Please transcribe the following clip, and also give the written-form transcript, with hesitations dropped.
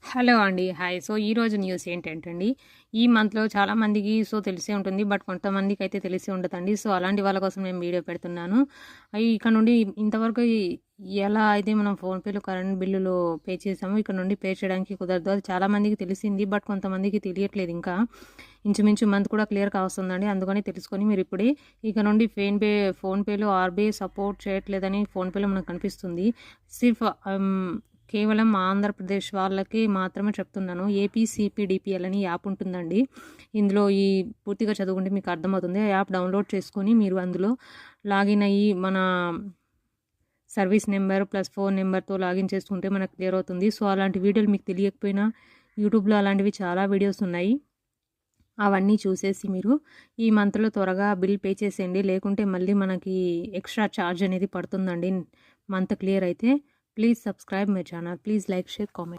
Hello అండి. Hi. So, ఈరోజు news ఏంటంటండి, ఈ మంత్‌లో చాలామందికి తెలిసే ఉంటుంది. బట్ కొంతమందికైతే తెలిసి ఉండదండి. సో, అలాంటి వాళ్ళ కోసం నేను వీడియో పెడుతున్నాను. ఇక నుండి ఇంతవరకు ఎలా అయితే మనం ఫోన్‌పేలో కరెంట్ బిల్లులు పే చేసామో, ఇక నుండి పే చేయడానికి కుదరదు. అది చాలామందికి తెలిసింది. బట్ కొంతమందికి తెలియట్లేదు ఇంకా. ఇంచుమించు మంత్ కూడా క్లియర్ కావస్తుందండి. అందుకని తెలుసుకొని మీరిప్పుడే ఇక నుండి ఫోన్‌పేలో ఆర్‌బీఐ సపోర్ట్ చేయట్లేదని ఫోన్‌పేలో మనకు కనిపిస్తుంది. సిర్ఫ్ కేవలం ఆంధ్రప్రదేశ్ వాళ్ళకి మాత్రమే చెప్తున్నాను. ఏపీసీపీడీపీఎల్ అని యాప్ ఉంటుందండి. ఇందులో పూర్తిగా చదువుకుంటే మీకు అర్థమవుతుంది. ఆ యాప్ డౌన్లోడ్ చేసుకొని మీరు అందులో లాగిన్ అయ్యి మన సర్వీస్ నెంబర్ ప్లస్ ఫోన్ నెంబర్తో లాగిన్ చేసుకుంటే మనకు క్లియర్ అవుతుంది. సో, అలాంటి వీడియోలు మీకు తెలియకపోయినా యూట్యూబ్లో అలాంటివి చాలా వీడియోస్ ఉన్నాయి. అవన్నీ చూసేసి మీరు ఈ మంత్లో త్వరగా బిల్ పే చేసేయండి. లేకుంటే మళ్ళీ మనకి ఎక్స్ట్రా ఛార్జ్ అనేది పడుతుందండి మంత్ క్లియర్ అయితే. Please subscribe my channel. Please like, share, comment.